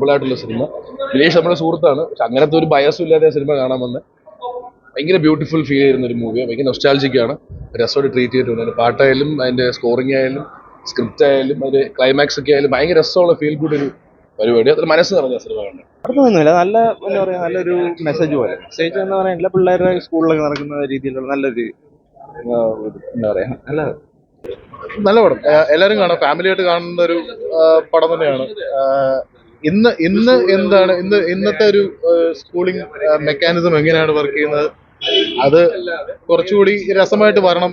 സിമ്പിളായിട്ടുള്ള സിനിമ. ദിനേഷ് നമ്മുടെ സുഹൃത്താണ്, പക്ഷെ അങ്ങനത്തെ ഒരു ബയസും ഇല്ലാതെ സിനിമ കാണാൻ വന്ന് ഭയങ്കര ബ്യൂട്ടിഫുൾ ഫീൽ ചെയ്യുന്ന ഒരു മൂവിയാണ്. ഭയങ്കര നൊസ്റ്റാൾജിക്കാണ്, രസമായിട്ട് ട്രീറ്റ് ചെയ്തിട്ടുണ്ട്. അതിൻ്റെ പാട്ടായാലും അതിൻ്റെ സ്കോറിംഗ് ആയാലും സ്ക്രിപ്റ്റ് ആയാലും അതിൻ്റെ ക്ലൈമാക്സ് ഒക്കെ ആയാലും ഭയങ്കര രസമുള്ള ഫീൽ ഗുഡ് ഒരു പരിപാടി. അത്ര മനസ്സ് നിറഞ്ഞ സിനിമ കണ്ടത്. അർത്ഥമൊന്നുമില്ല, നല്ല എന്താ പറയുക, നല്ലൊരു മെസ്സേജ് പോലെ. മെസ്സേജ് എന്ന് പറയാൻ എല്ലാ പിള്ളേരുടെ സ്കൂളിലൊക്കെ നടക്കുന്ന രീതിയിലുള്ള നല്ലൊരു എന്താ പറയാ, നല്ല പടം. എല്ലാവരും കാണാം, ഫാമിലി ആയിട്ട് കാണുന്ന ഒരു പടം തന്നെയാണ്. ഇന്ന് എന്താണ് ഇന്നത്തെ ഒരു സ്കൂളിംഗ് മെക്കാനിസം എങ്ങനെയാണ് വർക്ക് ചെയ്യുന്നത്, അത് കുറച്ചുകൂടി രസമായിട്ട് വരണം.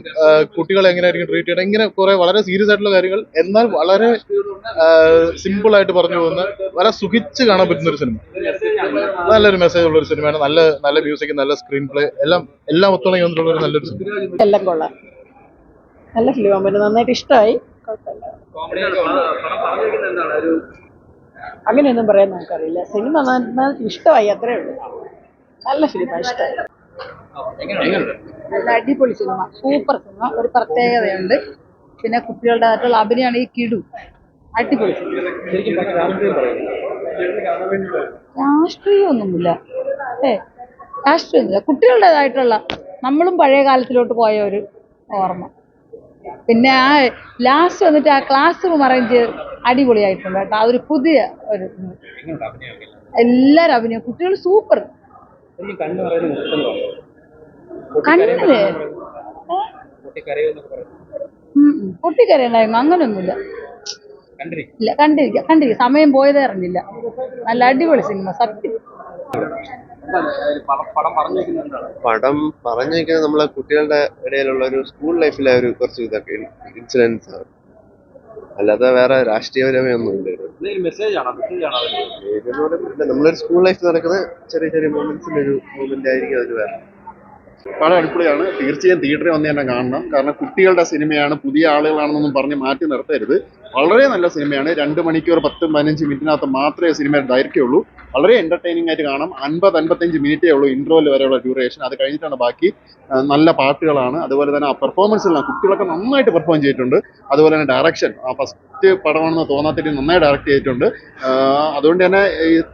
കുട്ടികളെ എങ്ങനെയായിരിക്കും ട്രീറ്റ് ചെയ്യണം, ഇങ്ങനെ കുറെ വളരെ സീരിയസ് ആയിട്ടുള്ള കാര്യങ്ങൾ എന്നാൽ വളരെ സിമ്പിൾ ആയിട്ട് പറഞ്ഞു പോകുന്ന, വളരെ സുഖിച്ച് കാണാൻ പറ്റുന്ന ഒരു സിനിമ. നല്ലൊരു മെസ്സേജ് ഉള്ള ഒരു സിനിമയാണ്. നല്ല നല്ല മ്യൂസിക്, നല്ല സ്ക്രീൻ പ്ലേ, എല്ലാം ഒത്തുണങ്ങി വന്നിട്ടുള്ള ഒരു നല്ലൊരു സിനിമ. എല്ലാം കൊള്ളാം, നല്ല ഫിലിമാണ്. പിന്നെ നന്നായിട്ട് ഇഷ്ടമായി. അങ്ങനെയൊന്നും പറയാൻ നമുക്കറിയില്ല. സിനിമ നന്നായിട്ട് ഇഷ്ടമായി, അത്രേ ഉള്ളൂ. നല്ല ഫിലിമാണ്, ഇഷ്ടമായി. നല്ല അടിപൊളി സിനിമ, സൂപ്പർ സിനിമ. ഒരു പ്രത്യേകതയുണ്ട്. പിന്നെ കുട്ടികളുടെ ആയിട്ടുള്ള അഭിനയമാണ് ഈ കിടു. അടിപൊളി സിനിമ. രാഷ്ട്രീയമൊന്നുമില്ല, രാഷ്ട്രീയമൊന്നുമില്ല. കുട്ടികളുടേതായിട്ടുള്ള, നമ്മളും പഴയ കാലത്തിലോട്ട് പോയ ഒരു ഓർമ്മ. പിന്നെ ആ ലാസ്റ്റ് വന്നിട്ട് ആ ക്ലാസ് റൂം അറേഞ്ച് അടിപൊളിയായിട്ടുണ്ട് കേട്ടോ. അതൊരു പുതിയ ഒരു എല്ലാവരും അഭിനയം, കുട്ടികൾ സൂപ്പർ. കണ്ടില്ലേ, പൊട്ടിക്കരയുണ്ടായിരുന്നു, അങ്ങനെയൊന്നുമില്ല. ഇല്ല, കണ്ടിരിക്കുക. സമയം പോയതേ അറിഞ്ഞില്ല. നല്ല അടിപൊളി സിനിമ, സത്യം. പടം പറഞ്ഞിരിക്കുന്നത് നമ്മളെ കുട്ടികളുടെ ഇടയിലുള്ള ഒരു സ്കൂൾ ലൈഫിലെ ഒരു കുറച്ച് ഇതൊക്കെ ഇൻസിഡൻസ് ആണ്, അല്ലാതെ വേറെ രാഷ്ട്രീയപരമൊന്നും ഇല്ല. നമ്മളൊരു സ്കൂൾ ലൈഫിൽ നടക്കുന്ന ചെറിയ ചെറിയ മൊമെന്റ്സിന്റെ ഒരു മൂമെന്റ് ആയിരിക്കും അതിൽ വേറെ. പടം അടിപൊളിയാണ്, തീർച്ചയായും തിയേറ്ററിൽ വന്ന് തന്നെ കാണണം. കാരണം കുട്ടികളുടെ സിനിമയാണ്, പുതിയ ആളുകളാണെന്നൊന്നും പറഞ്ഞ് മാറ്റി നിർത്തരുത്. വളരെ നല്ല സിനിമയാണ്. 2 മണിക്കൂർ 10-15 മിനിറ്റിനകത്ത് മാത്രമേ സിനിമയുടെ ദൈർഘ്യമുള്ളൂ. വളരെ എന്റർടൈനിങ് ആയിട്ട് കാണാം. 50-55 മിനിറ്റേ ഉള്ളൂ ഇന്റർവെൽ വരെയുള്ള ഡ്യൂറേഷൻ. അത് കഴിഞ്ഞിട്ടാണ് ബാക്കി. നല്ല പാട്ടുകളാണ്. അതുപോലെ തന്നെ ആ പെർഫോമൻസുകളാണ്, കുട്ടികളൊക്കെ നന്നായിട്ട് പെർഫോം ചെയ്തിട്ടുണ്ട്. അതുപോലെ തന്നെ ഡയറക്ഷൻ, ആ ഫസ്റ്റ് പടമാണെന്ന് തോന്നാത്തിട്ട് നന്നായി ഡയറക്റ്റ് ചെയ്തിട്ടുണ്ട്. അതുകൊണ്ട് തന്നെ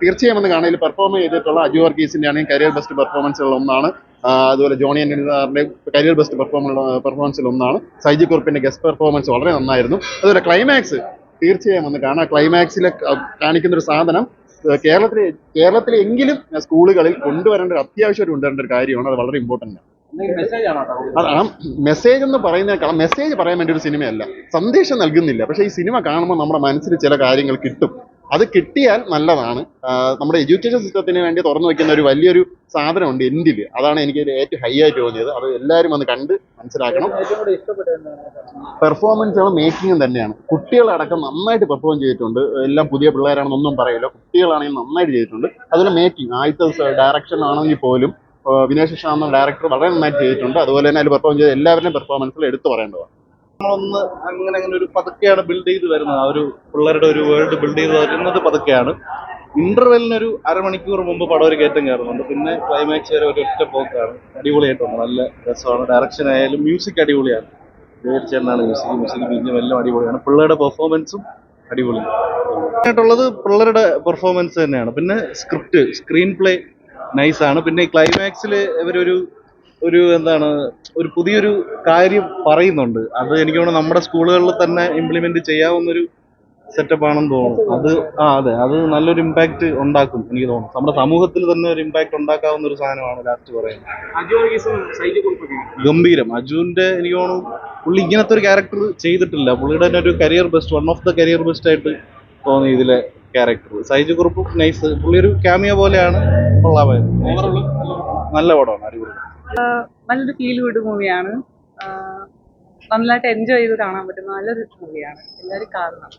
തീർച്ചയായും വന്ന് കാണാൻ പെർഫോം ചെയ്തിട്ടുള്ള അജു വർഗീസിന്റെ ആണെങ്കിൽ കരിയർ ബെസ്റ്റ് പെർഫോമൻസുകൾ ഒന്നാണ്. അതുപോലെ ജോണി ആന്റണി സാറിന്റെ കരിയർ ബെസ്റ്റ് പെർഫോമൻസിൽ ഒന്നാണ്. സൈജി കുറുപ്പിന്റെ ഗസ്റ്റ് പെർഫോമൻസ് വളരെ നന്നായിരുന്നു. അതുപോലെ ക്ലൈമാക്സ് തീർച്ചയായും വന്ന് കാണാം. ക്ലൈമാക്സിൽ കാണിക്കുന്ന ഒരു സാധനം കേരളത്തിലെങ്കിലും സ്കൂളുകളിൽ കൊണ്ടുവരേണ്ട, അത്യാവശ്യമായിട്ട് കൊണ്ടുവരേണ്ട ഒരു കാര്യമാണ്. അത് വളരെ ഇമ്പോർട്ടൻ്റ് ആണ്. ആ മെസ്സേജ് എന്ന് പറയുന്നേക്കാളും, മെസ്സേജ് പറയാൻ വേണ്ടി ഒരു സിനിമയല്ല, സന്ദേശം നൽകുന്നില്ല. പക്ഷേ ഈ സിനിമ കാണുമ്പോൾ നമ്മുടെ മനസ്സിൽ ചില കാര്യങ്ങൾ കിട്ടും. അത് കിട്ടിയാൽ നല്ലതാണ്. നമ്മുടെ എഡ്യൂക്കേഷൻ സിസ്റ്റത്തിന് വേണ്ടി തുറന്നു വെക്കുന്ന ഒരു വലിയൊരു സാധനമുണ്ട് എൻഡിൽ. അതാണ് എനിക്ക് ഏറ്റവും ഹൈ ആയിട്ട് തോന്നിയത്. അത് എല്ലാവരും വന്ന് കണ്ട് മനസ്സിലാക്കണം. പെർഫോമൻസുകളും മേക്കിങ്ങും തന്നെയാണ്. കുട്ടികളടക്കം നന്നായിട്ട് പെർഫോം ചെയ്തിട്ടുണ്ട്. എല്ലാം പുതിയ പിള്ളേരാണെന്നൊന്നും പറയില്ല, കുട്ടികളാണെങ്കിൽ നന്നായിട്ട് ചെയ്തിട്ടുണ്ട്. അതുപോലെ മേക്കിംഗ്, ആദ്യത്തെ ഡയറക്ഷൻ ആണെങ്കിൽ പോലും വിനേഷ് ഷാ എന്ന ഡയറക്ടർ വളരെ നന്നായിട്ട് ചെയ്തിട്ടുണ്ട്. അതുപോലെ തന്നെ അതിൽ പെർഫോം ചെയ്ത എല്ലാവരുടെയും പെർഫോമൻസിൽ എടുത്തു പറയേണ്ടതാണ്. നമ്മളൊന്ന് അങ്ങനെ ഒരു പതുക്കെയാണ് ബിൽഡ് ചെയ്ത് വരുന്നത്. ആ ഒരു പിള്ളേരുടെ ഒരു വേൾഡ് ബിൽഡ് ചെയ്ത് വരുന്നത് പതുക്കെയാണ്. ഇന്റർവെല്ലിനൊരു അരമണിക്കൂർ മുമ്പ് പടം ഒരു കയറ്റം കയറുന്നുണ്ട്. പിന്നെ ക്ലൈമാക്സ് വരെ ഒരു ഒറ്റ പോക്കാണ്. അടിപൊളിയായിട്ടുണ്ട്, നല്ല രസമാണ്. ഡയറക്ഷൻ ആയാലും മ്യൂസിക് അടിപൊളിയാണ്. തീർച്ചയായിട്ടും മ്യൂസിക് ബീജം എല്ലാം അടിപൊളിയാണ്. പിള്ളേരുടെ പെർഫോമൻസും അടിപൊളിയാണ്. ആയിട്ടുള്ളത് പിള്ളേരുടെ പെർഫോമൻസ് തന്നെയാണ്. പിന്നെ സ്ക്രീൻ പ്ലേ നൈസാണ്. പിന്നെ ക്ലൈമാക്സിൽ ഇവരൊരു എന്താണ്, ഒരു പുതിയൊരു കാര്യം പറയുന്നുണ്ട്. അത് എനിക്ക് തോന്നുന്നു നമ്മുടെ സ്കൂളുകളിൽ തന്നെ ഇംപ്ലിമെന്റ് ചെയ്യാവുന്നൊരു സെറ്റപ്പ് ആണെന്ന് തോന്നുന്നു. അതെ, അത് നല്ലൊരു ഇമ്പാക്ട് ഉണ്ടാക്കും എനിക്ക് തോന്നുന്നു. നമ്മുടെ സമൂഹത്തിൽ തന്നെ ഒരു ഇമ്പാക്ട് ഉണ്ടാക്കാവുന്ന ഒരു സാധനമാണ് ലാസ്റ്റ് പറയുന്നത്. ഗംഭീരം. അജുവിന്റെ എനിക്ക് തോന്നുന്നു പുള്ളി ഇങ്ങനത്തെ ഒരു ക്യാരക്ടർ ചെയ്തിട്ടില്ല. പുള്ളിയുടെ തന്നെ ഒരു career best, one of the career best ആയിട്ട് തോന്നി ഇതിലെ ക്യാരക്ടർ. സൈജു കുറുപ്പ് നൈസ്, പുള്ളി ഒരു ക്യാമിയോ പോലെയാണ്. കൊള്ളാമായിരുന്നു, നല്ല പടമാണ്, അടിപൊളി. നല്ലൊരു ഫീൽ ഗുഡ് മൂവിയാണ്. നന്നായിട്ട് എൻജോയ് ചെയ്ത് കാണാൻ പറ്റുന്ന നല്ലൊരു മൂവിയാണ്. എല്ലാവരും കാണണം.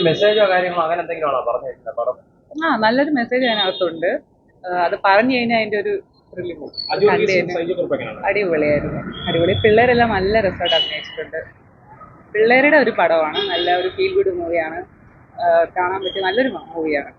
മെസ്സേജോ കാര്യങ്ങളോ അങ്ങനെ എന്തെങ്കിലും പറഞ്ഞിരിക്കുന്നത്? നല്ലൊരു മെസ്സേജ് അതിനകത്തുണ്ട്. അത് പറഞ്ഞു കഴിഞ്ഞാൽ അതിന്റെ ഒരു അടിപൊളി. പിള്ളേരെല്ലാം നല്ല രസമായിട്ട് അഭിനയിച്ചിട്ടുണ്ട്. പിള്ളേരുടെ ഒരു പടമാണ്, നല്ല ഒരു ഫീൽ ഗുഡ് മൂവിയാണ്. കാണാൻ പറ്റിയ നല്ലൊരു മൂവിയാണ്.